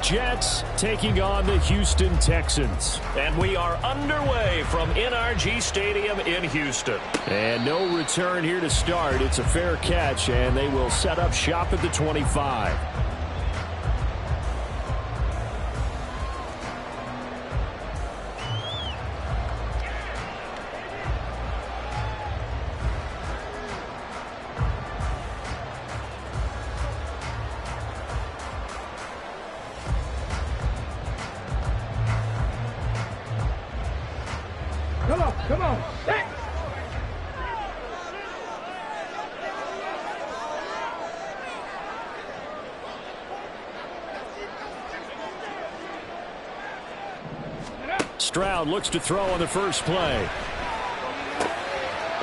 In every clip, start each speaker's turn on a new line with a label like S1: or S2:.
S1: Jets taking on the Houston Texans.
S2: And we are underway from NRG Stadium in Houston.
S1: And no return here to start. It's a fair catch, and they will set up shop at the 25.
S3: Come on. Hey.
S1: Stroud looks to throw on the first play.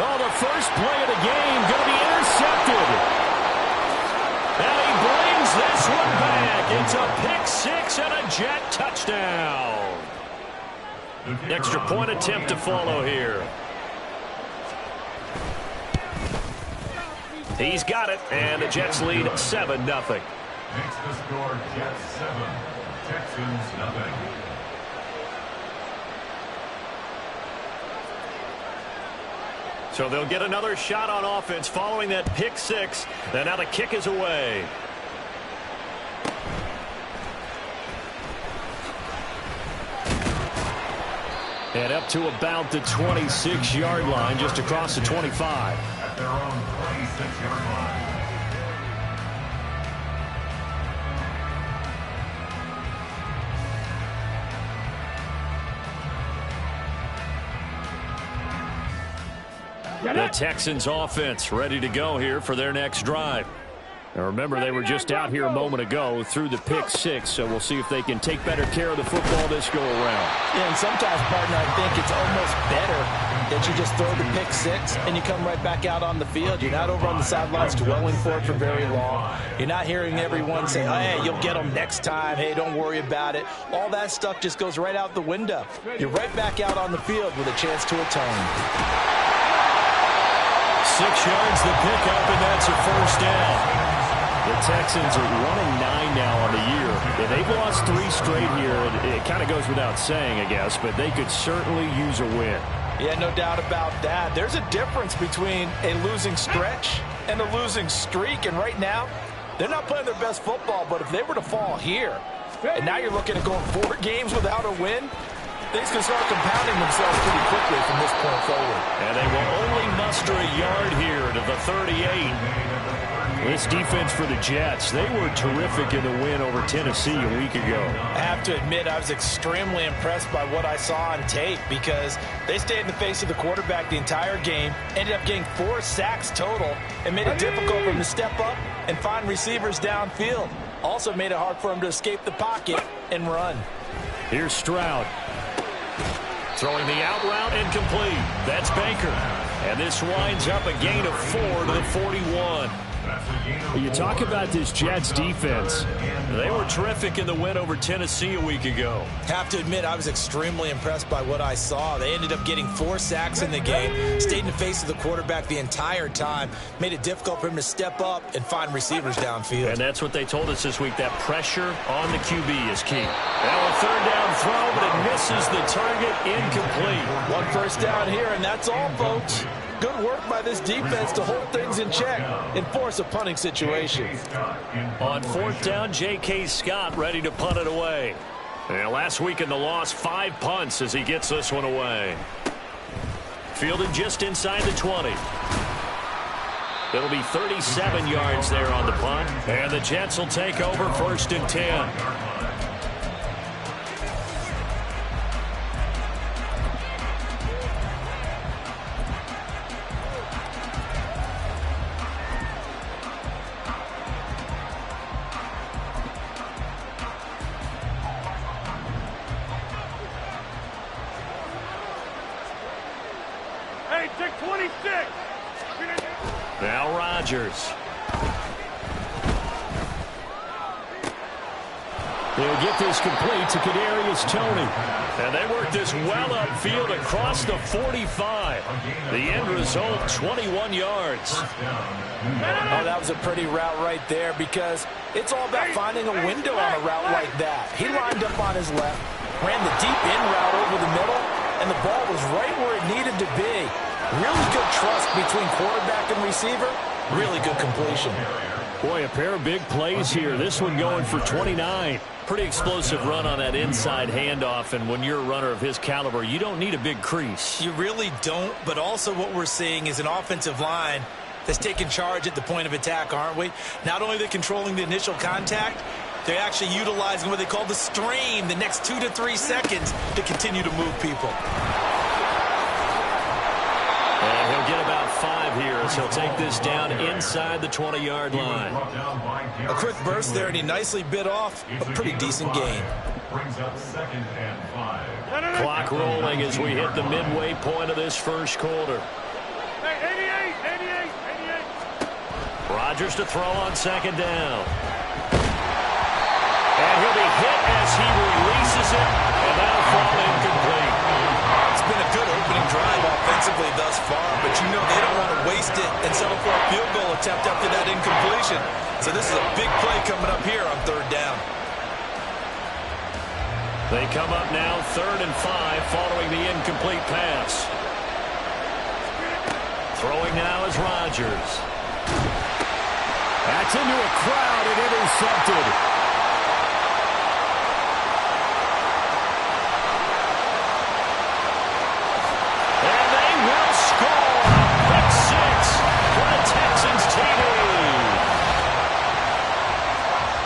S1: Oh, the first play of the game going to be intercepted. And he brings this one back. It's a pick six and a Jet touchdown.
S2: Extra point attempt to follow here. He's got it, and the Jets lead 7-0.
S4: Makes the score Jets 7, Texans nothing.
S2: So they'll get another shot on offense following that pick six. And now the kick is away.
S1: And up to about the 26-yard line, just across the 25.
S4: At their own 26-yard line.
S1: The Texans offense ready to go here for their next drive. Now remember, they were just out here a moment ago through the pick six, so we'll see if they can take better care of the football this go around.
S5: Yeah, and sometimes, partner, I think it's almost better that you just throw the pick six and you come right back out on the field. You're not over on the sidelines dwelling for it for very long. You're not hearing everyone say, oh, hey, you'll get them next time. Hey, don't worry about it. All that stuff just goes right out the window. You're right back out on the field with a chance to atone.
S1: 6 yards the pickup, and that's a first down. The Texans are 1-9 now on the year. And they've lost 3 straight here. It kind of goes without saying, I guess, but they could certainly use a win.
S5: Yeah, no doubt about that. There's a difference between a losing stretch and a losing streak. And right now, they're not playing their best football. But if they were to fall here, and now you're looking at going 4 games without a win, things can start compounding themselves pretty quickly from this point forward.
S2: And they will only muster a yard here to the 38.
S1: This defense for the Jets, they were terrific in the win over Tennessee a week ago.
S5: I have to admit, I was extremely impressed by what I saw on tape because they stayed in the face of the quarterback the entire game, ended up getting 4 sacks total, and made it difficult for him to step up and find receivers downfield. Also made it hard for him to escape the pocket and run.
S1: Here's Stroud.
S2: Throwing the out route incomplete. That's Baker. And this winds up a gain of 4 to the 41.
S1: You talk about this Jets defense.
S2: They were terrific in the win over Tennessee a week ago.
S5: Have to admit, I was extremely impressed by what I saw. They ended up getting 4 sacks in the game, stayed in the face of the quarterback the entire time, made it difficult for him to step up and find receivers downfield.
S2: And that's what they told us this week, that pressure on the QB is key. Now a third down throw, but it misses the target, incomplete.
S5: 1 first down here, and that's all, folks. Good work by this defense to hold things in check and force a punting situation.
S2: On 4th down, J.K. Scott ready to punt it away. And last week in the loss, 5 punts as he gets this one away. Fielded just inside the 20. It'll be 37 yards there on the punt. And the Jets will take over 1st and 10. Now Rodgers.
S1: He'll get this complete to Kadarius Toney.
S2: And they work this well upfield across the 45. The end result, 21 yards.
S5: Oh, that was a pretty route right there because it's all about finding a window on a route like that. He lined up on his left, ran the deep in route over the middle, and the ball was right where it needed to be. Really good trust between quarterback and receiver. Really good completion.
S1: Boy, a pair of big plays here. This one going for 29.
S2: Pretty explosive run on that inside handoff, and when you're a runner of his caliber, you don't need a big crease.
S5: You really don't, but also what we're seeing is an offensive line that's taking charge at the point of attack, aren't we? Not only are they controlling the initial contact, they're actually utilizing what they call the stream, the next 2 to 3 seconds, to continue to move people.
S2: And he'll get about 5 here as he'll take this down inside the 20-yard line.
S5: A quick burst there, and he nicely bit off a pretty decent gain.
S4: Brings up 2nd and 5.
S2: Clock rolling as we hit the midway point of this first quarter.
S3: Hey, 88.
S2: Rodgers to throw on 2nd down. And he'll be hit as he releases it, and that'll fall incomplete.
S5: It's been a good opening drive offensively thus far, but you know they don't want to waste it and settle for a field goal attempt after that incompletion. So this is a big play coming up here on 3rd down.
S2: They come up now 3rd and 5 following the incomplete pass. Throwing now is Rodgers.
S1: That's into a crowd and intercepted.
S2: And they will score. Pick 6 for the Texans TD.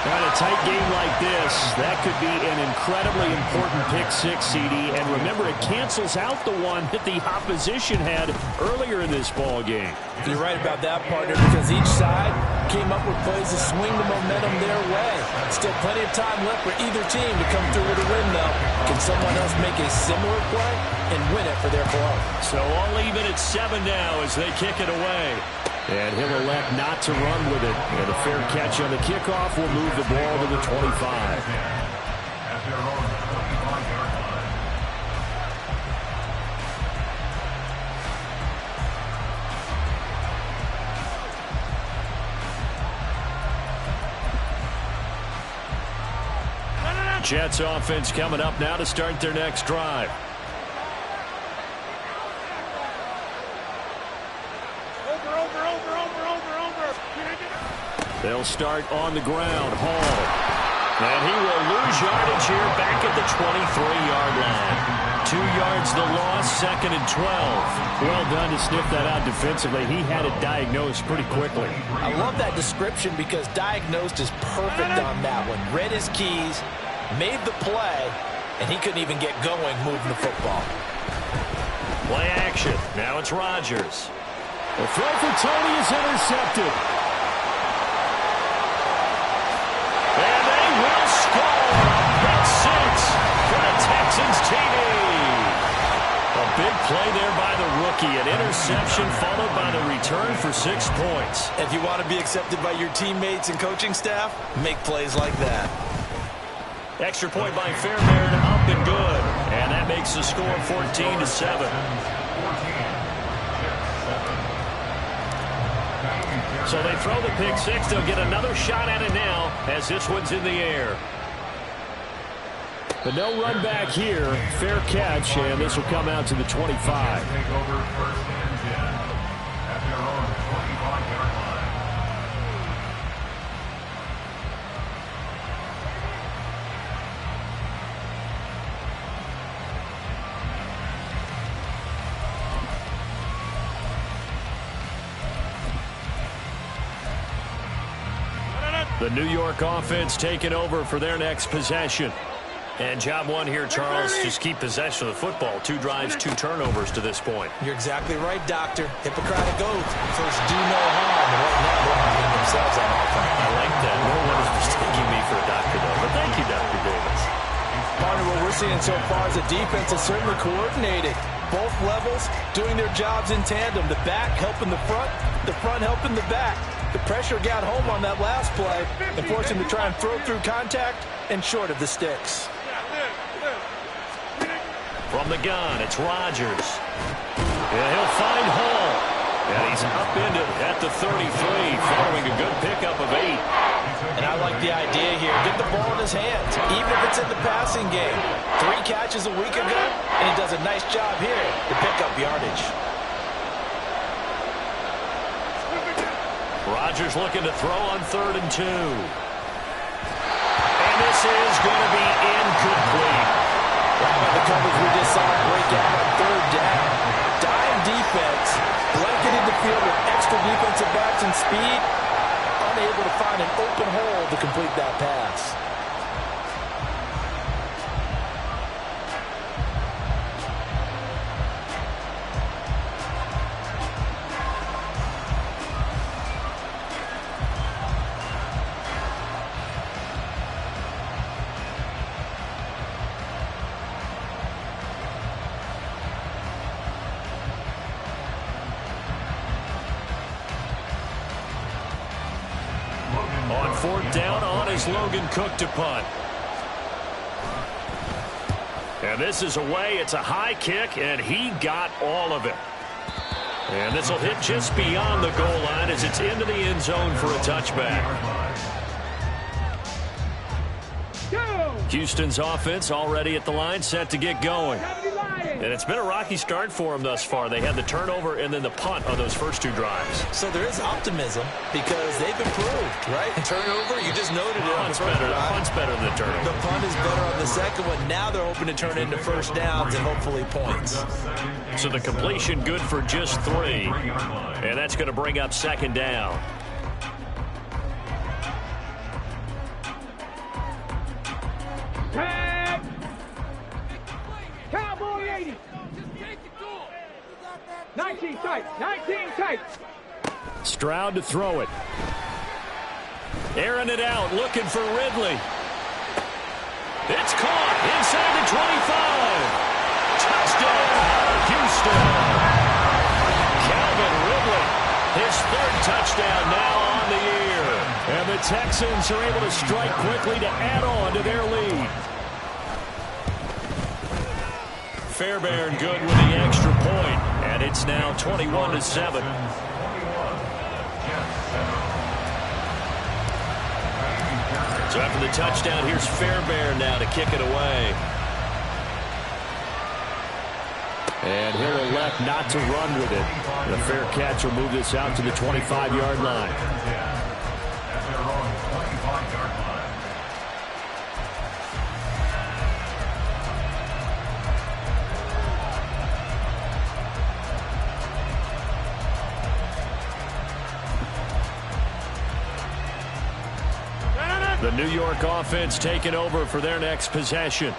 S1: In a tight game like this, that could be an incredibly important pick 6, CD. And remember, it cancels out the one that the opposition had earlier in this ball game.
S5: You're right about that, partner, because each side came up with plays to swing the momentum their way. Still plenty of time left for either team to come through with a win, though. Can someone else make a similar play and win it for their club?
S2: So all even at 7 now as they kick it away.
S1: And he'll elect not to run with it. And a fair catch on the kickoff will move the ball to the 25.
S4: At their own 25-yard line.
S2: Jets offense coming up now to start their next drive. They'll start on the ground. Hall. And he will lose yardage here back at the 23-yard line. 2 yards the loss, 2nd and 12.
S1: Well done to sniff that out defensively. He had it diagnosed pretty quickly.
S5: I love that description because diagnosed is perfect on that one. Read his keys, made the play, and he couldn't even get going moving the football.
S2: Play action. Now it's Rodgers.
S1: The throw for Toney is intercepted.
S2: And they will score. Pick 6 for the Texans TD. A big play there by the rookie. An interception followed by the return for 6 points.
S5: If you want to be accepted by your teammates and coaching staff, make plays like that.
S2: Extra point by Fairbairn, up and good. And that makes the score 14-7. So they throw the pick 6. They'll get another shot at it now as this one's in the air.
S1: But no run back here. Fair catch, and this will come out to the 25.
S4: Take over 1st and 10 at their own 25-yard line.
S2: The New York offense taking over for their next possession. And job one here, Charles, just keep possession of the football. 2 drives, 2 turnovers to this point.
S5: You're exactly right, Doctor. Hippocratic oath. First, do no harm. And right now, they're hunting themselves on offense.
S2: I like that. No one is mistaking me for a doctor, though. But thank you, Dr. Davis.
S5: Partner, what we're seeing so far is the defense is certainly coordinated. Both levels doing their jobs in tandem. The back helping the front helping the back. The pressure got home on that last play and forced him to try and throw through contact and short of the sticks.
S2: From the gun, it's Rodgers. Yeah, he'll find Hall. And he's upended at the 33, following a good pickup of 8.
S5: And I like the idea here. Get the ball in his hands, even if it's in the passing game. 3 catches a week ago, and he does a nice job here to pick up yardage.
S2: Rodgers looking to throw on 3rd and 2. And this is going to be incomplete.
S5: The coverage we just saw break out on 3rd down. Dime defense, blanketed the field with extra defensive backs and speed, unable to find an open hole to complete that pass.
S2: On 4th down, on is Logan Cook to punt. And this is away. It's a high kick, and he got all of it. And this will hit just beyond the goal line as it's into the end zone for a touchback. Houston's offense already at the line, set to get going. And it's been a rocky start for them thus far. They had the turnover and then the punt on those first 2 drives.
S5: So there is optimism because they've improved, right? Turnover, you just noted it on the first drive.
S2: Punt's better than the turnover.
S5: The punt is better on the second one. Now they're hoping to turn into first downs and hopefully points.
S2: So the completion good for just 3. And that's going to bring up 2nd down.
S3: Cowboy 80. 19 tight. 19 tight.
S1: Stroud to throw it.
S2: Airing it out, looking for Ridley. It's caught inside the 25. Touchdown, Houston. Calvin Ridley, his 3rd touchdown now on the year.
S1: And the Texans are able to strike quickly to add on to their lead.
S2: Fairbairn good with the extra point, and it's now 21-7. So after the touchdown, here's Fairbairn now to kick it away.
S1: And he'll elect not to run with it. The fair catch will move this out to the 25-yard line.
S2: The New York offense taking over for their next possession.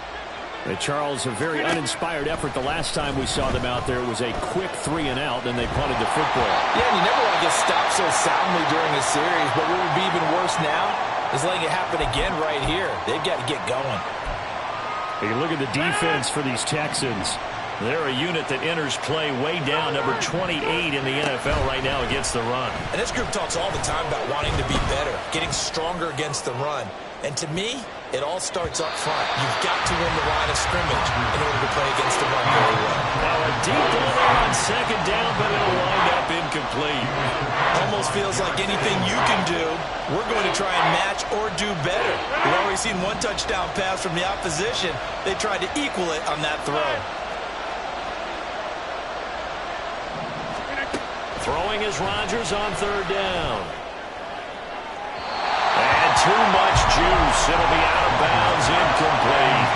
S1: And Charles, a very uninspired effort the last time we saw them out there. It was a quick 3 and out, and they punted the football.
S5: Yeah, and you never want to get stopped so soundly during a series, but what would be even worse now is letting it happen again right here. They've got to get going.
S1: You look at the defense for these Texans.
S2: They're a unit that enters play way down, number 28 in the NFL right now against the run.
S5: And this group talks all the time about wanting to be better, getting stronger against the run. And to me, it all starts up front. You've got to win the line of scrimmage in order to play against the run very well.
S2: Now a deep ball on 2nd down, but it'll wind up incomplete.
S5: Almost feels like anything you can do, we're going to try and match or do better. We've already seen 1 touchdown pass from the opposition. They tried to equal it on that throw.
S2: Throwing is Rodgers on 3rd down. And too much juice. It'll be out of bounds, incomplete.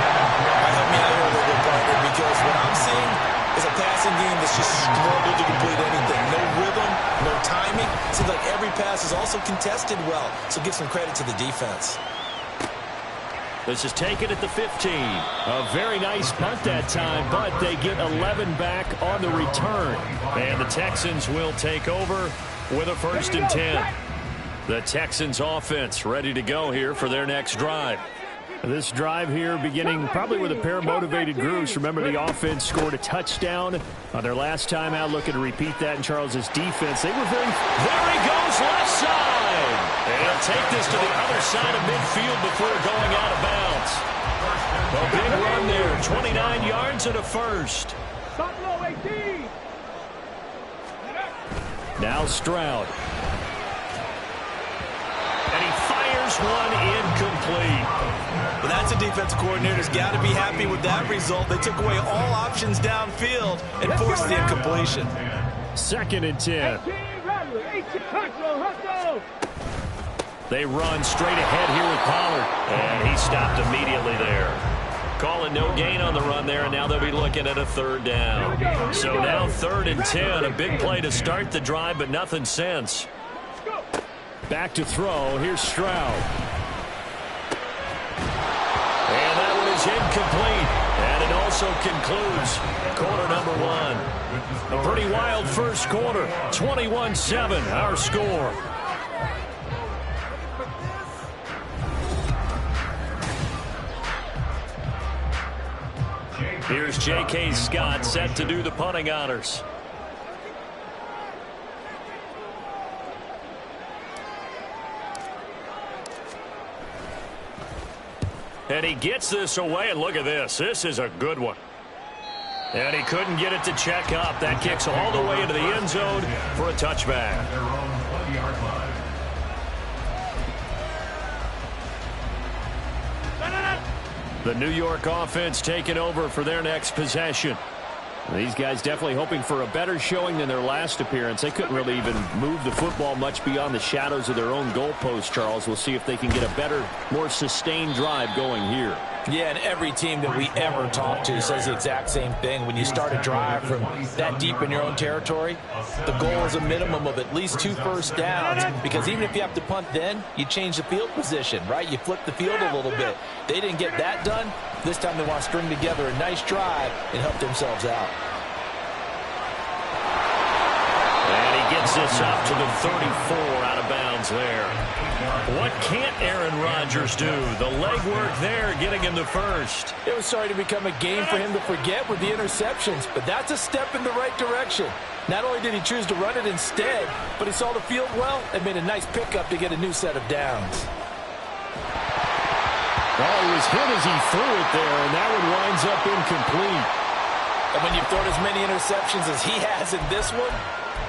S5: Help me out here a little bit, partner, because what I'm seeing is a passing game that's just struggled to complete anything. No rhythm, no timing. Seems like every pass is also contested well, so give some credit to the defense.
S2: This is taken at the 15.
S1: A very nice punt that time, but they get 11 back on the return.
S2: And the Texans will take over with a 1st and 10. The Texans offense ready to go here for their next drive.
S1: This drive here beginning probably with a pair of motivated groups. Remember, the offense scored a touchdown on their last time out. Looking to repeat that in Charles's defense. They were very...
S2: There he goes, left side. And he'll take this to the other side of midfield before going out of bounds. A big run there, 29 yards and a first.
S3: Stop low, 18.
S1: Now Stroud.
S2: And he fires one incomplete.
S5: Well, that's a defensive coordinator's got to be happy with that result. They took away all options downfield and forced the incompletion.
S1: 2nd and 10.
S3: 18, Rattler, 18, hustle, hustle.
S2: They run straight ahead here with Pollard. And he stopped immediately there. Calling no gain on the run there, and now they'll be looking at a 3rd down. So now 3rd and 10, a big play to start the drive, but nothing since.
S1: Back to throw. Here's Stroud.
S2: And that one is incomplete. And it also concludes quarter number 1. A pretty wild first quarter. 21-7, our score. Here's J.K. Scott set to do the punting honors. And he gets this away, and look at this. This is a good one. And he couldn't get it to check up. That kicks all the way into the end zone for a touchback. The New York offense taking over for their next possession. These guys definitely hoping for a better showing than their last appearance. They couldn't really even move the football much beyond the shadows of their own goalpost, Charles. We'll see if they can get a better, more sustained drive going here.
S5: Yeah, and every team that we ever talk to says the exact same thing. When you start a drive from that deep in your own territory, the goal is a minimum of at least 2 first downs, because even if you have to punt then, you change the field position, right? You flip the field a little bit. They didn't get that done. This time they want to string together a nice drive and help themselves out.
S2: And he gets this up to the 34, out of bounds there. What can't Aaron Rodgers do? The legwork there getting him the first.
S5: It was starting to become a game for him to forget with the interceptions, but that's a step in the right direction. Not only did he choose to run it instead, but he saw the field well and made a nice pickup to get a new set of downs.
S1: Oh, he was hit as he threw it there, and that one winds up incomplete.
S5: And when you've thrown as many interceptions as he has in this one,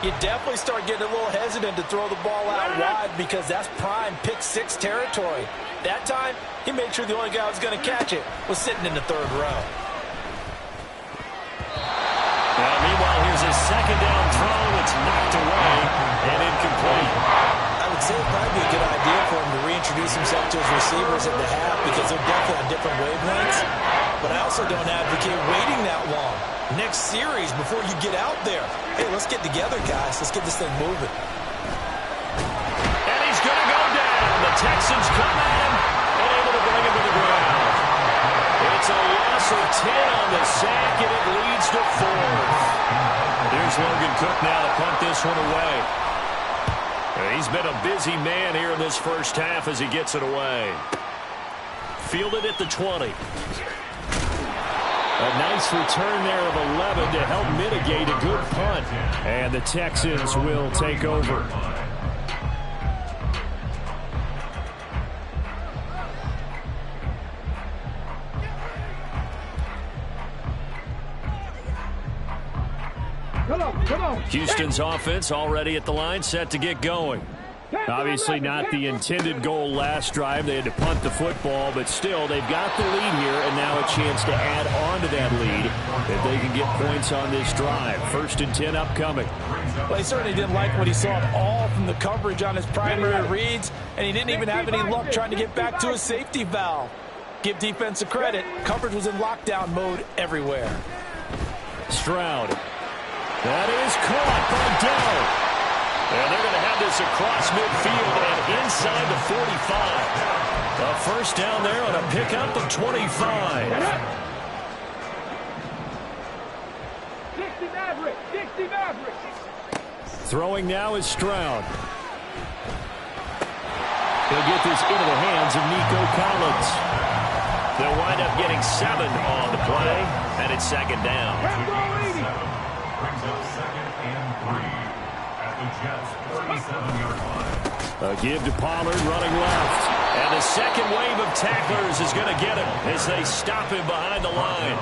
S5: you definitely start getting a little hesitant to throw the ball out wide, because that's prime pick 6 territory. That time, he made sure the only guy who was going to catch it was sitting in the 3rd row.
S2: Now, meanwhile, here's his 2nd down throw. It's knocked away and incomplete.
S5: I would say it'd probably be a good idea for him to reintroduce himself to his receivers at the half, because they're definitely on different wavelengths. But I also don't advocate waiting that long. Next series, before you get out there, hey, let's get together, guys. Let's get this thing moving.
S2: And he's going to go down. The Texans come at him and able to bring him to the ground. It's a loss of 10 on the sack, and it leads to 4th. Here's Logan Cook now to punt this one away. He's been a busy man here in this first half as he gets it away. Fielded at the 20.
S1: A nice return there of 11 to help mitigate a good punt. And the Texans will take over.
S3: Come on.
S2: Houston's offense already at the line, set to get going.
S1: Obviously not the intended goal last drive. They had to punt the football, but still, they've got the lead here, and now a chance to add on to that lead if they can get points on this drive. 1st and 10 upcoming.
S5: Well, he certainly didn't like what he saw at all from the coverage on his primary reads, and he didn't even have any luck trying to get back to his safety valve. Give defense a credit. Coverage was in lockdown mode everywhere.
S1: Stroud. That is caught by Dell.
S2: And they're going to have this across midfield and inside the 45. A first down there on a pickup of 25.
S3: 60 Maverick.
S1: Throwing now is Stroud. He'll get this into the hands of Nico Collins.
S2: They'll wind up getting 7 on the play, and it's second down.
S4: Brings up second and 3 at the Jets' 37-yard line.
S1: A give to Pollard running left.
S2: And the second wave of tacklers is going to get him as they stop him behind the line.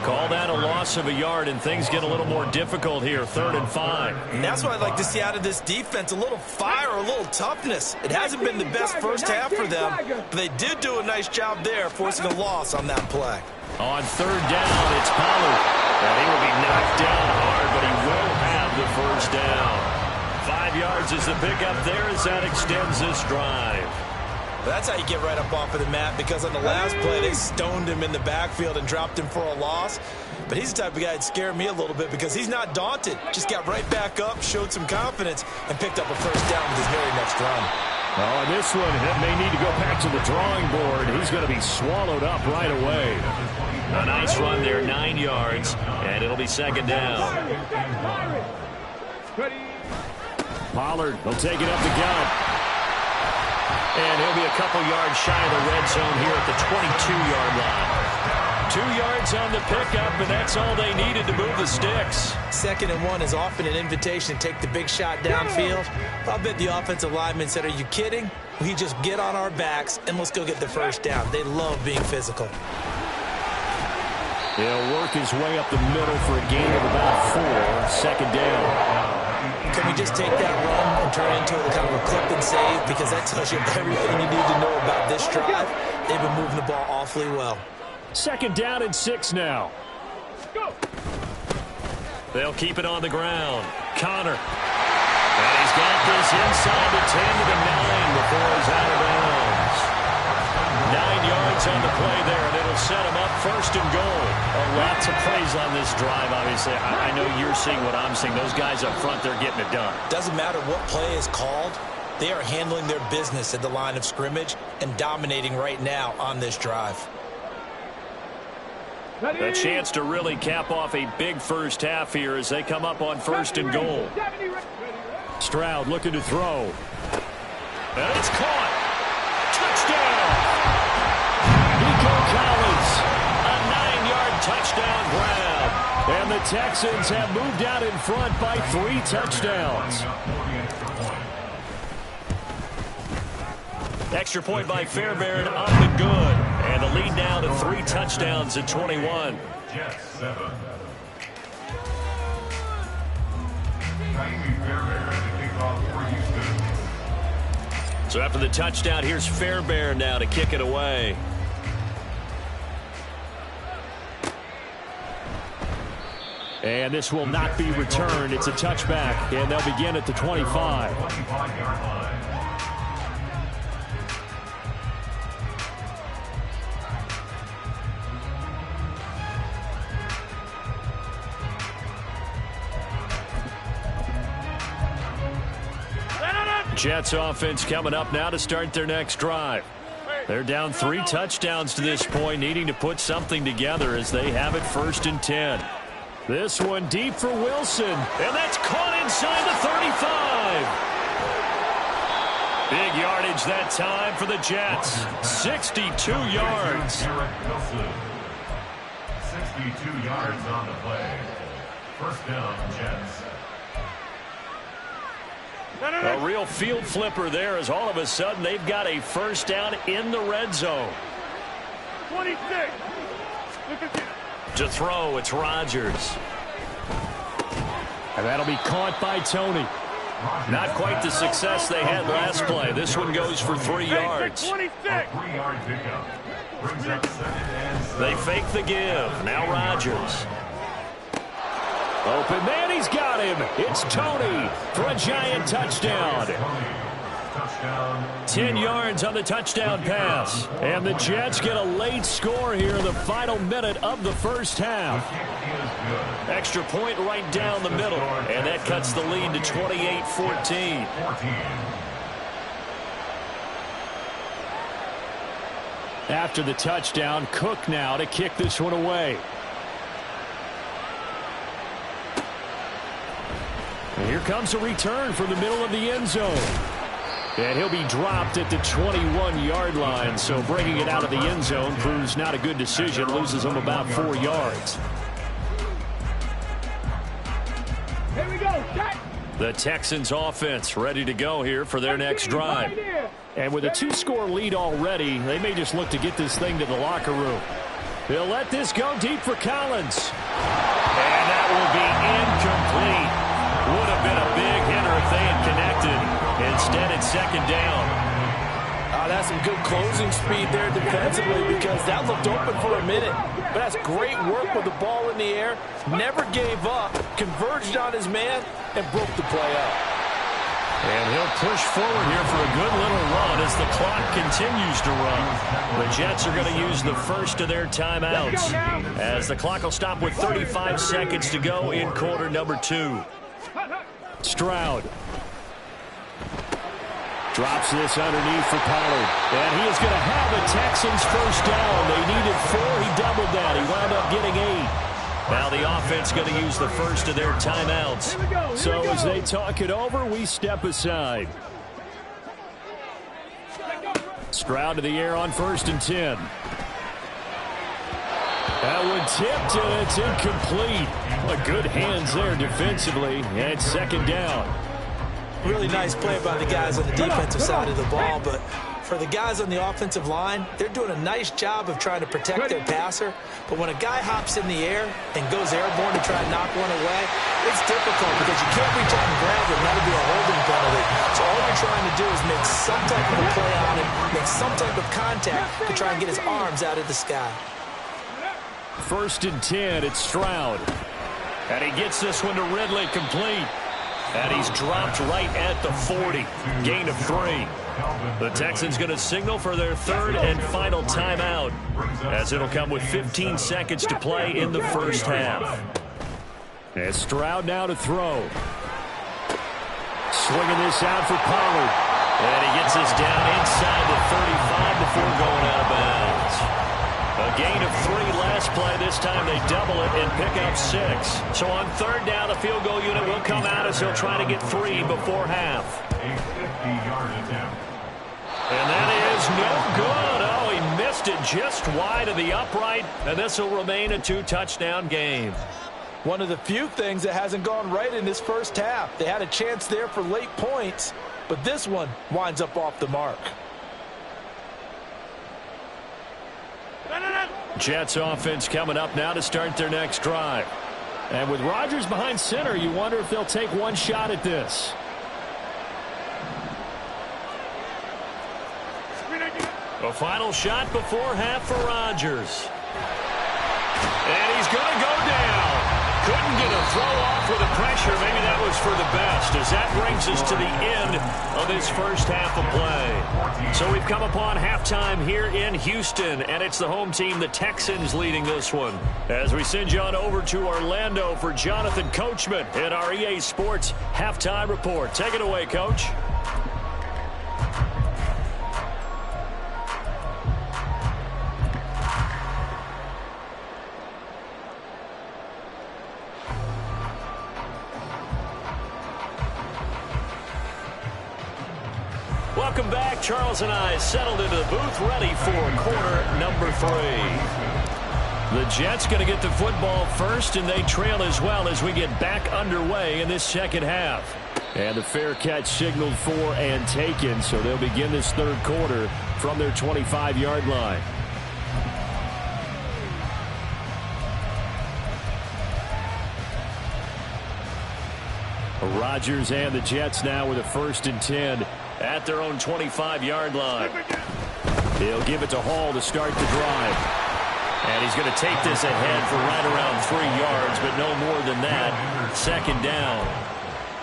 S2: Call that a loss of a yard, and things get a little more difficult here, 3rd and 5.
S5: And that's what I'd like to see out of this defense, a little fire, a little toughness. It hasn't been the best first half for them, but they did do a nice job there, forcing a loss on that play.
S2: On 3rd down, it's Pollard. And he will be knocked down hard, but he will have the first down. 5 yards is the pickup there as that extends this drive.
S5: That's how you get right up off of the mat, because on the last play, they stoned him in the backfield and dropped him for a loss. But he's the type of guy that scared me a little bit because he's not daunted. Just got right back up, showed some confidence, and picked up a first down with his very next run.
S1: Oh, and this one may need to go back to the drawing board. He's going to be swallowed up right away.
S2: A nice run there, 9 yards, and it'll be second down.
S1: Pollard will take it up the gut.
S2: And he'll be a couple yards shy of the red zone here at the 22-yard line. 2 yards on the pickup, and that's all they needed to move the sticks.
S5: 2nd and 1 is often an invitation to take the big shot downfield. I'll bet the offensive lineman said, are you kidding? We just get on our backs, and let's go get the first down. They love being physical.
S1: He'll work his way up the middle for a gain of about 4. 2nd down.
S5: Can we just take that run and turn it into a kind of a clip and save? Because that tells you everything you need to know about this drive. They've been moving the ball awfully well.
S1: 2nd down and 6 now.
S3: Go.
S2: They'll keep it on the ground. Connor. And he's got this inside the 10 to the 9 before he's out of bounds. 9 yards on the play there, and it'll set him up 1st and goal.
S1: Lots of plays on this drive, obviously. I know you're seeing what I'm seeing. Those guys up front, they're getting it done.
S5: Doesn't matter what play is called. They are handling their business at the line of scrimmage and dominating right now on this drive.
S2: A chance to really cap off a big first half here as they come up on 1st and goal.
S1: Stroud looking to throw.
S2: And it's caught. Touchdown.
S1: Nico Collins.
S2: A 9-yard touchdown grab.
S1: And the Texans have moved out in front by 3 touchdowns.
S2: Extra point by Fairbairn up and good. And the lead now to 3 touchdowns at 21.
S4: Jets 7.
S2: So after the touchdown, here's Fairbairn now to kick it away.
S1: And this will not be returned. It's a touchback, and they'll begin at the 25.
S2: Jets offense coming up now to start their next drive. They're down 3 touchdowns to this point, needing to put something together as they have it 1st and 10.
S1: This one deep for Wilson.
S2: And that's caught inside the 35. Big yardage that time for the Jets. 62 yards.
S4: 62 yards on the play. 1st down, Jets.
S2: A real field flipper there as all of a sudden they've got a 1st down in the red zone.
S3: 26.
S2: To throw, it's Rodgers.
S1: And that'll be caught by Tony.
S2: Not quite the success they had last play. This one goes for 3 yards.
S3: 26.
S4: 3-yard pickup. Brings up 2nd and 7.
S2: They fake the give. Now Rodgers.
S1: Open man, he's got him. It's Tony for a giant touchdown.
S2: 10 yards on the touchdown pass.
S1: And the Jets get a late score here in the final minute of the first half.
S2: Extra point right down the middle. And that cuts the lead to 28-14.
S1: After the touchdown, Cook now to kick this one away. And here comes a return from the middle of the end zone. And he'll be dropped at the 21-yard line. So bringing it out of the end zone proves not a good decision. Loses him about 4 yards.
S3: Here we go. Jack.
S2: The Texans offense ready to go here for their next drive.
S1: And with a 2-score lead already, they may just look to get this thing to the locker room. They'll let this go deep for Collins.
S2: And that will be incomplete. Would have been a big hitter if they had connected. Instead, it's second down.
S5: That's some good closing speed there defensively, because that looked open for a minute. But that's great work with the ball in the air. Never gave up, converged on his man, and broke the play up.
S2: And he'll push forward here for a good little run as the clock continues to run. The Jets are going to use the first of their timeouts, as the clock will stop with 35 seconds to go in quarter number 2.
S1: Stroud drops this underneath for Pollard. And he is going to have a Texans first down. They needed 4. He doubled that. He wound up getting 8.
S2: Now the offense going to use the first of their timeouts.
S1: So as they talk it over, we step aside. Stroud to the air on 1st and 10. That one tipped, and it's incomplete. Well, good hands there defensively, and it's second down.
S5: Really nice play by the guys on the defensive side of the ball, but for the guys on the offensive line, they're doing a nice job of trying to protect their passer. But when a guy hops in the air and goes airborne to try and knock one away, it's difficult because you can't reach out and grab it, and that'll be a holding penalty. So all you're trying to do is make some type of a play on it, make some type of contact to try and get his arms out of the sky.
S1: 1st and 10, it's Stroud.
S2: And he gets this one to Ridley, complete. And he's dropped right at the 40. Gain of 3. The Texans going to signal for their 3rd and final timeout, as it'll come with 15 seconds to play in the first half.
S1: And Stroud now to throw. Swinging this out for Pollard.
S2: And he gets this down inside the 35 before going out of bounds. A gain of 3 last play. This time they double it and pick up 6. So on 3rd down, the field goal unit will come out as he'll try to get 3 before half.
S4: A 50-yard attempt.
S2: And that is no good. Oh, he missed it just wide of the upright, and this will remain a 2-touchdown game.
S5: One of the few things that hasn't gone right in this first half. They had a chance there for late points, but this one winds up off the mark.
S1: Jets offense coming up now to start their next drive. And with Rodgers behind center, you wonder if they'll take one shot at this.
S2: A final shot before half for Rodgers. And he's going to go down. Couldn't get a throw off with the pressure. Maybe that was for the best, as that brings us to the end of this first half of play. So we've come upon halftime here in Houston, and it's the home team, the Texans, leading this one. As we send you on over to Orlando for Jonathan Coachman in our EA Sports Halftime Report. Take it away, Coach. Welcome back. Charles and I settled into the booth, ready for quarter number 3.
S1: The Jets going to get the football first, and they trail as well as we get back underway in this second half. And the fair catch signaled for and taken, so they'll begin this 3rd quarter from their 25-yard line. Rodgers and the Jets now with a 1st and 10 at their own 25-yard line. He'll give it to Hall to start the drive. And he's going to take this ahead for right around 3 yards, but no more than that. 2nd down.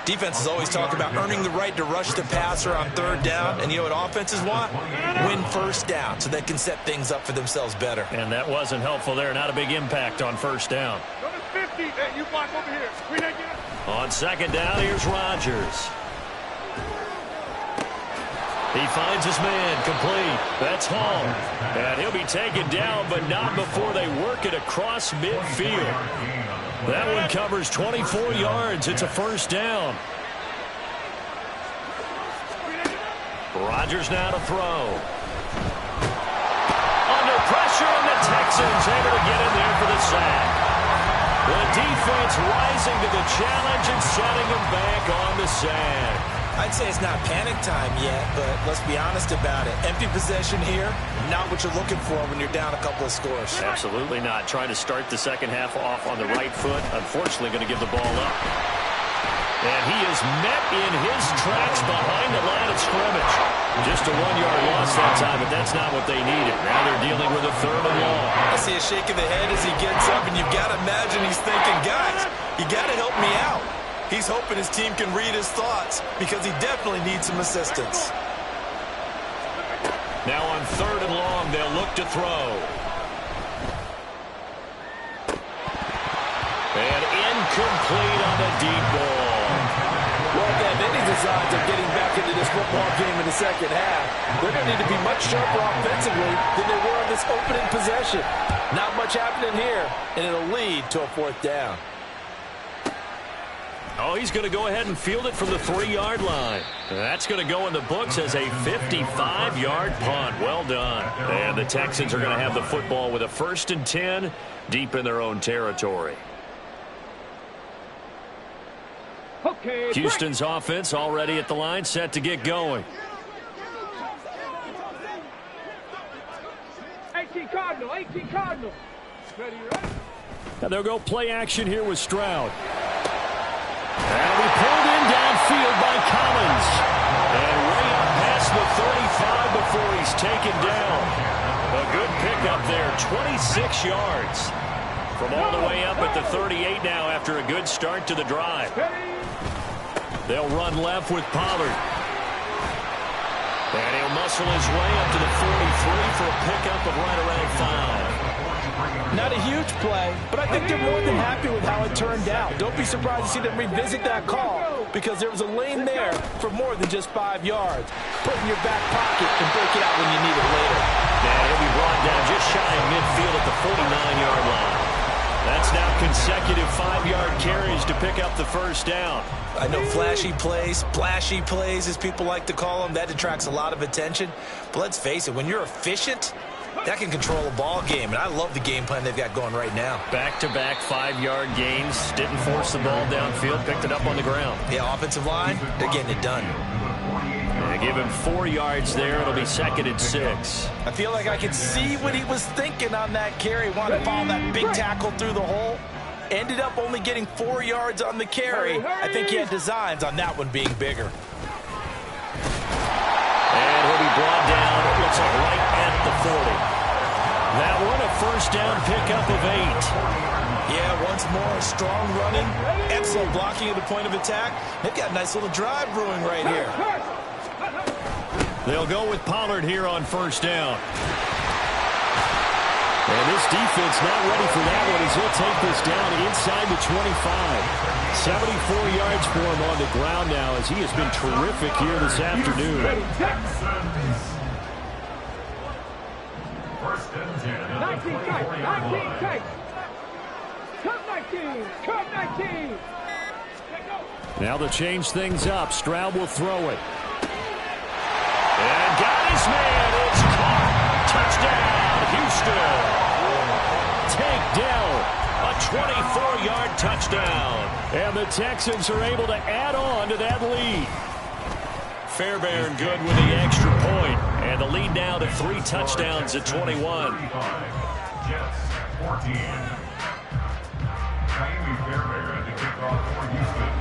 S5: Defenses always talk about earning the right to rush the passer on 3rd down. And you know what offenses want? Win 1st down so they can set things up for themselves better.
S2: And that wasn't helpful there. Not a big impact on 1st down.
S3: Number 50. Hey, you block over here.
S2: On 2nd down, here's Rodgers. He finds his man, complete. That's Hall. And he'll be taken down, but not before they work it across midfield. That one covers 24 yards. It's a 1st down. Rodgers now to throw. Under pressure, and the Texans able to get in there for the sack. The defense rising to the challenge and setting them back on the sack.
S5: I'd say it's not panic time yet, but let's be honest about it. Empty possession here, not what you're looking for when you're down a couple of scores.
S2: Absolutely not. Trying to start the second half off on the right foot. Unfortunately, going to give the ball up. And he is met in his tracks behind the line of scrimmage. Just a 1-yard loss that time, but that's not what they needed. Now they're dealing with a 3rd and long.
S5: I see a shake of the head as he gets up, and you've got to imagine he's thinking, guys, you got to help me out. He's hoping his team can read his thoughts because he definitely needs some assistance.
S2: Now on 3rd and long, they'll look to throw. And incomplete on the deep ball.
S5: Well, they have any designs of getting back into this football game in the second half. They're going to need to be much sharper offensively than they were on this opening possession. Not much happening here, and it'll lead to a 4th down.
S2: Oh, he's going to go ahead and field it from the 3-yard line. That's going to go in the books as a 55-yard punt. Well done. And the Texans are going to have the football with a 1st and 10 deep in their own territory.
S3: Okay,
S2: Houston's offense already at the line, set to get going.
S3: 18 Cardinal, 18 Cardinal. Ready, right?
S1: Now they'll go play action here with Stroud. That'll be pulled in downfield by Collins. And way up past the 35 before he's taken down. A good pickup there, 26 yards. From all the way up at the 38 now after a good start to the drive. They'll run left with Pollard. And he'll muscle his way up to the 43 for a pickup of right around 5.
S5: Not a huge play, but I think they're more than happy with how it turned out. Don't be surprised to see them revisit that call because there was a lane there for more than just 5 yards. Put it in your back pocket and break it out when you need it later.
S2: And he'll be brought down just shy of midfield at the 49-yard line. That's now consecutive 5-yard carries to pick up the 1st down.
S5: I know flashy plays, splashy plays, as people like to call them, that attracts a lot of attention. But let's face it, when you're efficient, that can control a ball game, and I love the game plan they've got going right now.
S2: Back-to-back 5-yard gains. Didn't force the ball downfield. Picked it up on the ground.
S5: Yeah, offensive line, they're getting it done.
S2: And give him 4 yards there. It'll be 2nd and 6.
S5: I feel like I can see what he was thinking on that carry. Wanted to follow that big tackle through the hole. Ended up only getting 4 yards on the carry. I think he had designs on that one being bigger.
S2: And he'll be brought down, it looks like right at the 40. That one a 1st down pickup of 8.
S5: Yeah, once more, strong running, excellent blocking at the point of attack. They've got a nice little drive brewing right here.
S1: They'll go with Pollard here on 1st down. And this defense not ready for that one as he'll take this down inside the 25. 74 yards for him on the ground now as he has been terrific here this afternoon.
S4: 1st and 10.
S3: 19 tight, 19 tight. Come 19, come 19.
S1: Now to change things up, Stroud will throw it.
S2: And got his man. It's caught. Touchdown, Houston.
S1: Takedown.
S2: A 24-yard touchdown.
S1: And the Texans are able to add on to that lead.
S2: Fairbairn good with the extra point. And the lead now to 3 touchdowns at 21.
S4: Jets 14. Jamie Fairbairn to kick off for Houston.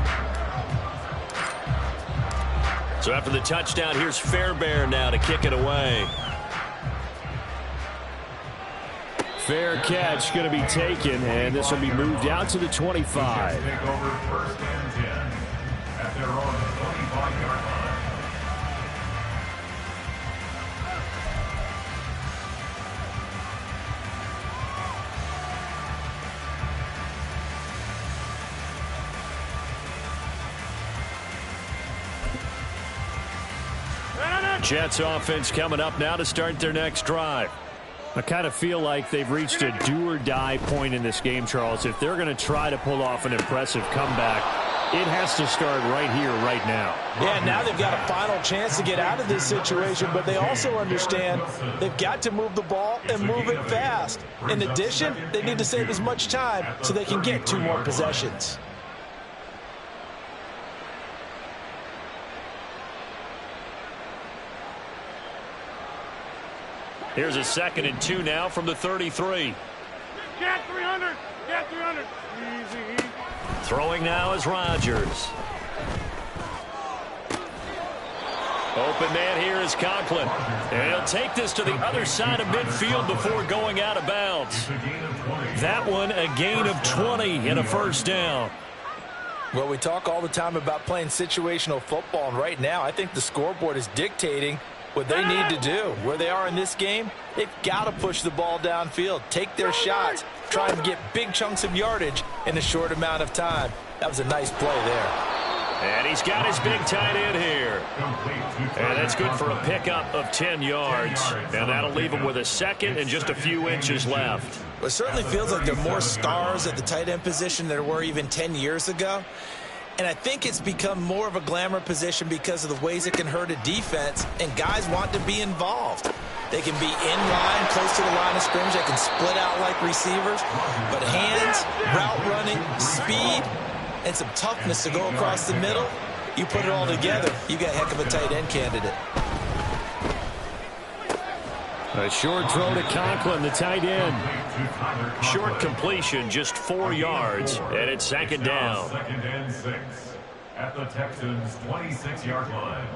S2: So after the touchdown, here's Fairbairn now to kick it away.
S1: Fair catch going to be taken, and this will be moved out to the 25.
S4: Take over 1st and 10 at their own 25-yard line.
S1: Jets offense coming up now to start their next drive. I kind of feel like they've reached a do-or-die point in this game, Charles. If they're going to try to pull off an impressive comeback, It has to start right here, right now.
S5: Yeah, now they've got a final chance to get out of this situation, but they also understand they've got to move the ball and move it fast. In addition, they need to save as much time so they can get 2 more possessions.
S2: Here's a 2nd and 2 now from the 33.
S3: Get 300. Get 300. Easy.
S2: Throwing now is Rodgers. Open man here is Conklin. And he'll take this to the other side of midfield before going out of bounds. That one a gain of 20 and a first down.
S5: Well, we talk all the time about playing situational football, and right now I think the scoreboard is dictating what they need to do. Where they are in this game, they've got to push the ball downfield, take their shots, try and get big chunks of yardage in a short amount of time. That was a nice play there.
S2: And he's got his big tight end here. And that's good for a pickup of 10 yards. And that'll leave him with a 2nd and just a few inches left.
S5: It certainly feels like there are more stars at the tight end position than there were even 10 years ago. And I think it's become more of a glamour position because of the ways it can hurt a defense, and guys want to be involved. They can be in line, close to the line of scrimmage. They can split out like receivers. But hands, route running, speed, and some toughness to go across the middle, you put it all together, you got a heck of a tight end candidate.
S1: A short throw to Conklin, the tight end.
S2: Short completion, just 4 yards, and it's 2nd down.
S4: 2nd and 6 at the Texans' 26-yard line.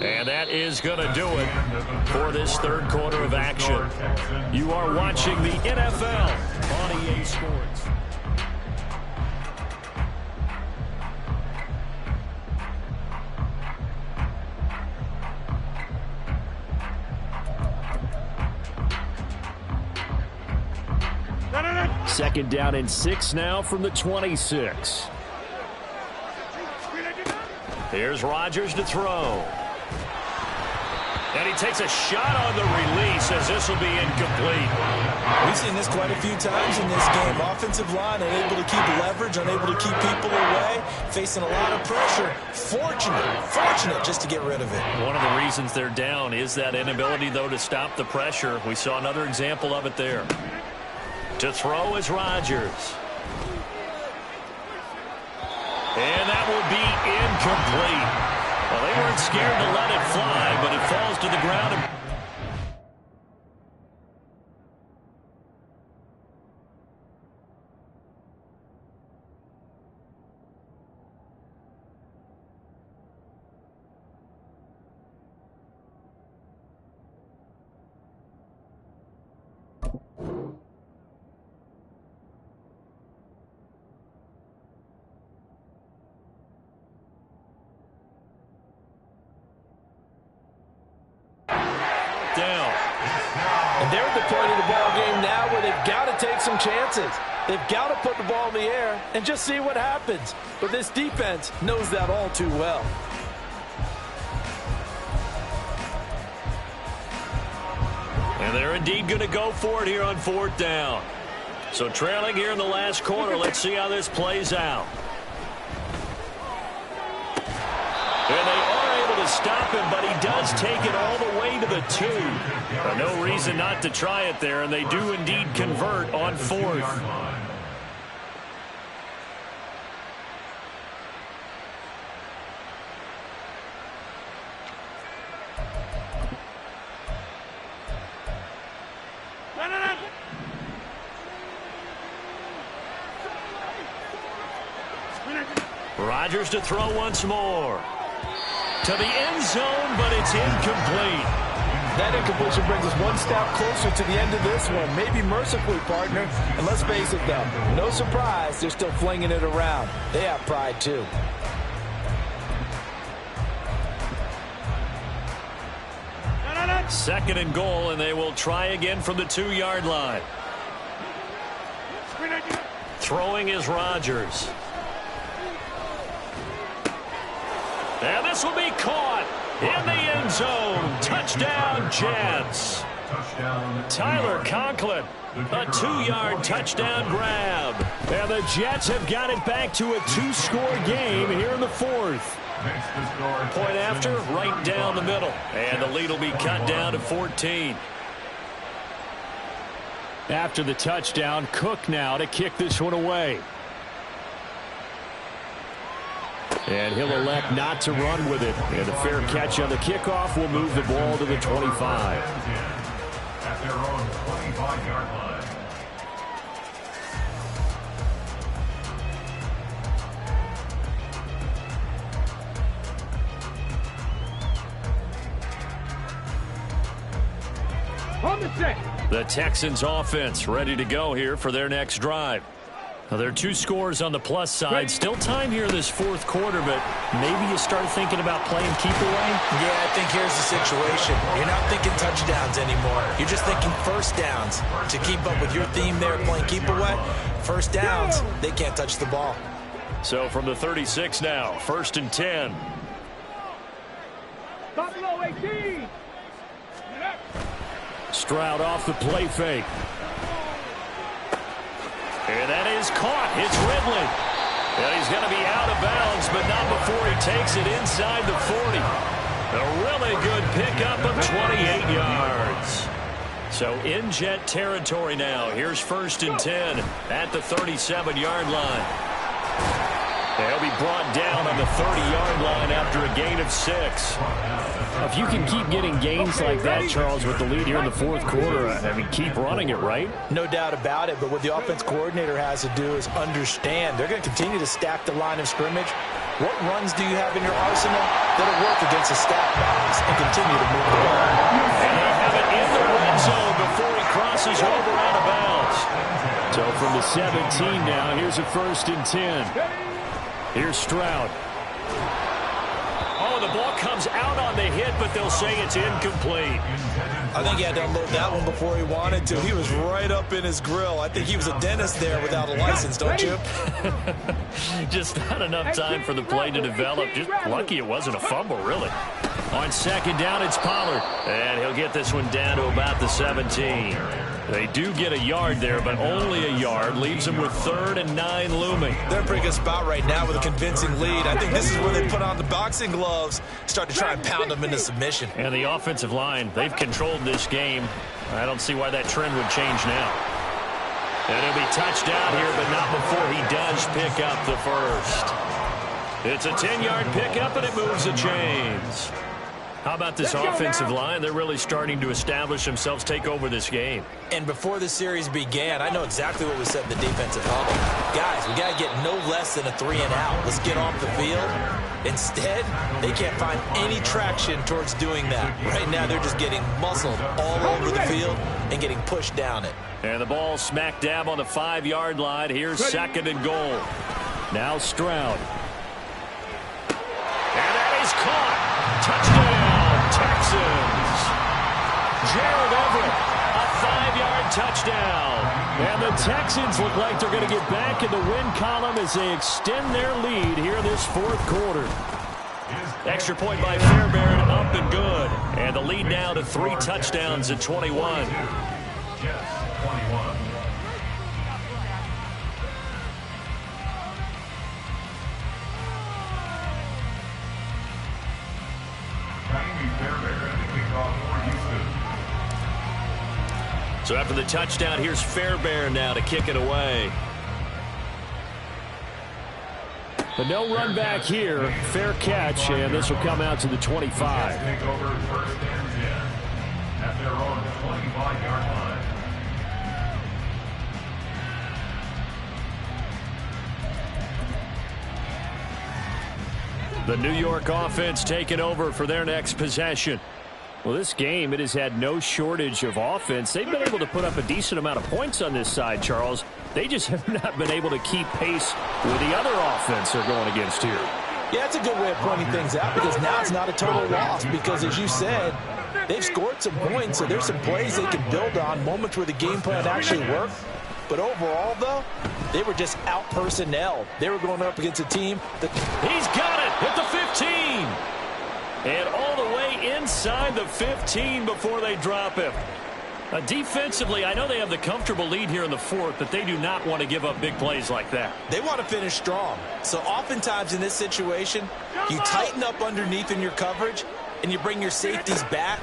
S2: And that is going to do it for this 3rd quarter of action. You are watching the NFL on EA Sports.
S1: Second down and 6 now from the 26.
S2: Here's Rodgers to throw. And he takes a shot on the release as this will be incomplete.
S5: We've seen this quite a few times in this game. Offensive line unable to keep leverage, unable to keep people away, facing a lot of pressure. Fortunate just to get rid of it.
S2: One of the reasons they're down is that inability, though, to stop the pressure. We saw another example of it there. To throw is Rodgers. And that will be incomplete. Well, they weren't scared to let it fly, but it falls to the ground.
S5: And they're at the point of the ball game now where they've got to take some chances. They've got to put the ball in the air and just see what happens. But this defense knows that all too well.
S2: And they're indeed going to go for it here on 4th down. So trailing here in the last quarter, let's see how this plays out. And they are able to stop him, but he does take it all the way to the 2. No reason not to try it there, and they do indeed convert on 4th. Rodgers to throw once more. To the end zone, but it's incomplete.
S5: That incompletion brings us one step closer to the end of this one. Maybe mercifully, partner. And let's face it, though, no surprise, they're still flinging it around. They have pride, too.
S2: Second and goal, and they will try again from the 2-yard line. Throwing is Rodgers. And this will be caught in the end zone. Touchdown, Jets.
S4: Touchdown.
S2: Tyler Conklin, a 2-yard touchdown grab.
S1: And the Jets have got it back to a 2-score game here in the fourth.
S2: Point after, right down the middle. And the lead will be cut down to 14.
S1: After the touchdown, Cook now to kick this one away. And he'll elect not to run with it. And a fair catch on the kickoff will move the ball to the 25.
S4: At their own 25-yard line.
S3: On the set.
S2: The Texans offense ready to go here for their next drive. Now, there are 2 scores on the plus side. Still time here in this fourth quarter, but maybe you start thinking about playing keep away?
S5: Yeah, I think here's the situation. You're not thinking touchdowns anymore. You're just thinking first downs. To keep up with your theme there, playing keep away, first downs, they can't touch the ball.
S2: So from the 36 now, 1st and 10.
S3: Buffalo 18.
S1: Stroud off the play fake.
S2: And that is caught. It's Ridley. And he's going to be out of bounds, but not before he takes it inside the 40. A really good pickup of 28 yards. So in Jet territory now. Here's 1st and 10 at the 37-yard line. They'll be brought down on the 30-yard line after a gain of 6.
S1: If you can keep getting gains like that, Charles, with the lead here in the fourth quarter, I mean, keep running it, right?
S5: No doubt about it, but what the offense coordinator has to do is understand they're going to continue to stack the line of scrimmage. What runs do you have in your arsenal that'll work against a stacked box and continue to move the ball?
S2: And they have it in the red zone before he crosses over out of bounds.
S1: So from the 17 now, here's a 1st and 10. Here's Stroud.
S2: Oh, the ball comes out on the hit, but they'll say it's incomplete.
S5: I think he had to unload that one before he wanted to. He was right up in his grill. I think he was a dentist there without a license, don't you?
S2: Just not enough time for the play to develop. Just lucky it wasn't a fumble, really. On 2nd down, it's Pollard. And he'll get this one down to about the 17. They do get a yard there, but only a yard. Leaves them with 3rd and 9 looming.
S5: They're in a pretty good spot right now with a convincing lead. I think this is where they put on the boxing gloves, start to try and pound them into submission.
S2: And the offensive line, they've controlled this game. I don't see why that trend would change now. And he'll be touched down here, but not before he does pick up the first. It's a 10-yard pickup, and it moves the chains. How about this offensive line? They're really starting to establish themselves, take over this game.
S5: And before the series began, I know exactly what was said in the defensive huddle. Guys, we got to get no less than a 3-and-out. Let's get off the field. Instead, they can't find any traction towards doing that. Right now, they're just getting muscled all over the field and getting pushed down it.
S2: And the ball smack dab on the 5-yard line. Here's 2nd and goal.
S1: Now Stroud.
S2: And that is caught. Touchdown, Texans. Gerald Everett, a 5-yard touchdown.
S1: And the Texans look like they're going to get back in the win column as they extend their lead here this fourth quarter.
S2: Extra point by Fairbairn, up and good. And the lead now to 3 touchdowns at 21.
S4: Jets 21.
S2: So after the touchdown, here's Fairbairn now to kick it away.
S1: But no run back here. Fair catch, and this will come out to the 25.
S4: Take over 1st and 10 at their own 25-yard line.
S1: The New York offense taking over for their next possession. Well, this game, it has had no shortage of offense. They've been able to put up a decent amount of points on this side, Charles. They just have not been able to keep pace with the other offense they're going against here.
S5: Yeah, that's a good way of pointing things out because now it's not a total loss because, as you said, they've scored some points, so there's some plays they can build on, moments where the game plan actually worked. But overall, though, they were just out-personnel. They were going up against a team that...
S2: He's got it at the 15. And all the way inside the 15 before they drop him. Defensively, I know they have the comfortable lead here in the fourth, but they do not want to give up big plays like that.
S5: They want to finish strong. So oftentimes in this situation, you tighten up underneath in your coverage, and you bring your safeties back.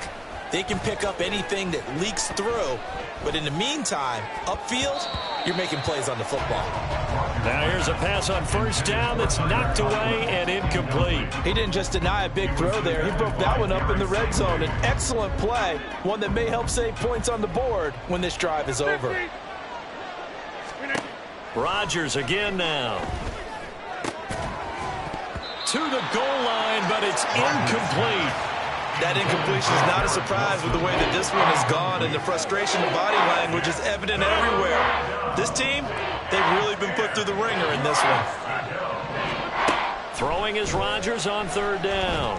S5: They can pick up anything that leaks through. But in the meantime, upfield, you're making plays on the football.
S2: Now here's a pass on first down that's knocked away and incomplete.
S5: He didn't just deny a big throw there. He broke that one up in the red zone. An excellent play, one that may help save points on the board when this drive is over.
S2: Rodgers again now. To the goal line, but it's incomplete.
S5: That incompletion is not a surprise with the way that this one has gone, and the frustration of body language is evident everywhere. This team, they've really been put through the ringer in this one.
S2: Throwing is Rodgers on third down.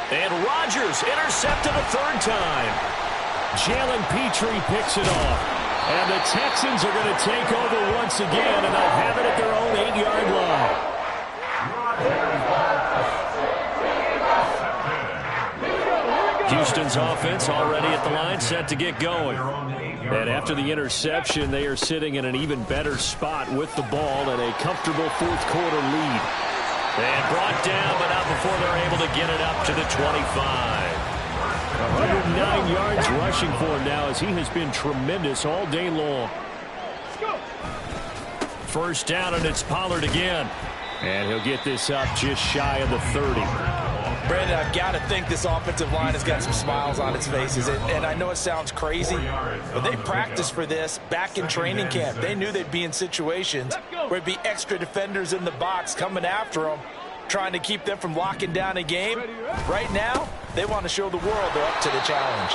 S2: And Rodgers intercepted a third time.
S1: Jalen Petrie picks it off. And the Texans are going to take over once again, and they'll have it at their own 8-yard line.
S2: Houston's offense already at the line, set to get going. And after the interception, they are sitting in an even better spot with the ball and a comfortable fourth quarter lead. And brought down, but not before they're able to get it up to the 25.
S1: 109 yards rushing for him now, as he has been tremendous all day long.
S2: First down, and it's Pollard again.
S1: And he'll get this up just shy of the 30.
S5: Brandon, I've got to think this offensive line has got some smiles on its faces. And I know it sounds crazy, but they practiced for this back in training camp. They knew they'd be in situations where there'd be extra defenders in the box coming after them, trying to keep them from locking down a game. Right now, they want to show the world they're up to the challenge.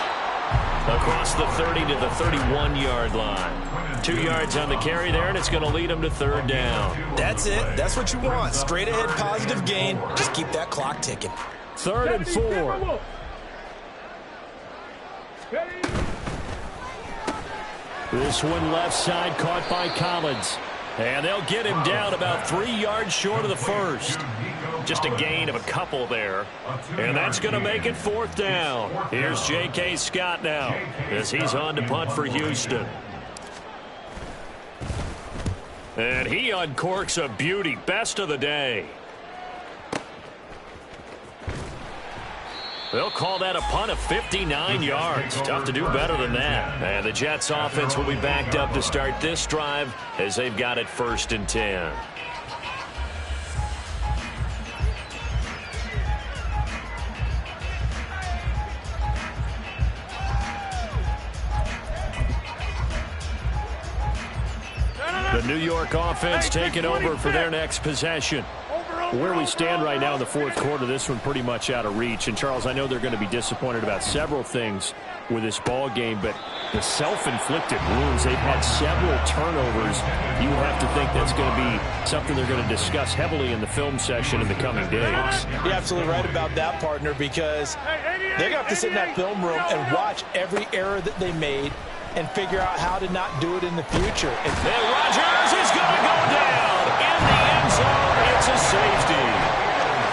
S2: Across the 30 to the 31-yard line. 2 yards on the carry there, and it's going to lead them to third down.
S5: That's it. That's what you want. Straight ahead positive gain. Just keep that clock ticking.
S1: 3rd and 4.
S2: This one left side caught by Collins. And they'll get him down about 3 yards short of the first. Just a gain of a couple there. And that's going to make it fourth down. Here's J.K. Scott now as he's on to punt for Houston. And he uncorks a beauty. Best of the day. They'll call that a punt of 59 yards. Tough to do better than that. And the Jets offense will be backed up to start this drive as they've got it 1st and 10. The New York offense taking over for their next possession.
S1: Where we stand right now in the fourth quarter, this one pretty much out of reach. And, Charles, I know they're going to be disappointed about several things with this ball game, but the self-inflicted wounds, they've had several turnovers. You would have to think that's going to be something they're going to discuss heavily in the film session in the coming days.
S5: You're absolutely right about that, partner, because they're going to have to sit in that film room and watch every error that they made and figure out how to not do it in the future.
S2: And Rodgers is going to go down in the end zone. It's a safety.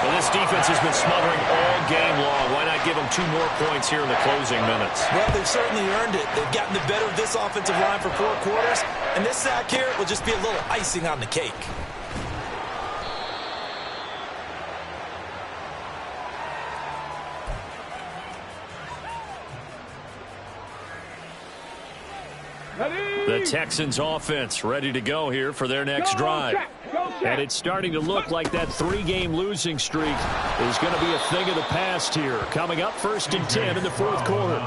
S2: Well, this defense has been smothering all game long. Why not give them 2 more points here in the closing minutes?
S5: Well, they've certainly earned it. They've gotten the better of this offensive line for 4 quarters, and this sack here will just be a little icing on the cake.
S2: The Texans offense ready to go here for their next drive.
S1: And it's starting to look like that 3-game losing streak is going to be a thing of the past here. Coming up 1st and 10 in the fourth quarter.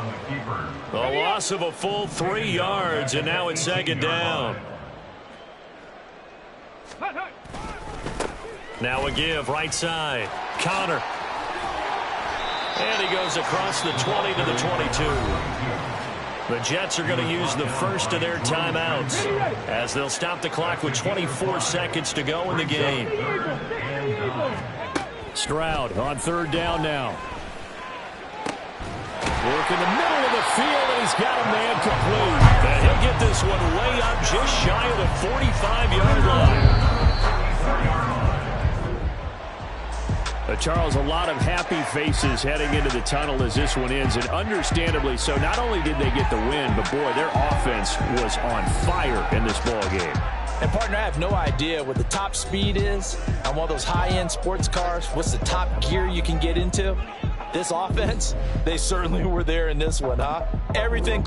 S2: A loss of a full 3 yards, and now it's 2nd down. Now a give right side. Connor. And he goes across the 20 to the 22. The Jets are going to use the first of their timeouts as they'll stop the clock with 24 seconds to go in the game.
S1: Stroud on 3rd down now. Work in the middle of the field, and he's got a man complete.
S2: And he'll get this one way up just shy of the 45-yard line.
S1: Charles, a lot of happy faces heading into the tunnel as this one ends, and understandably so. Not only did they get the win, but boy, their offense was on fire in this ball game.
S5: And partner, I have no idea what the top speed is on one of those high-end sports cars. What's the top gear you can get into? This offense, they certainly were there in this one, huh? Everything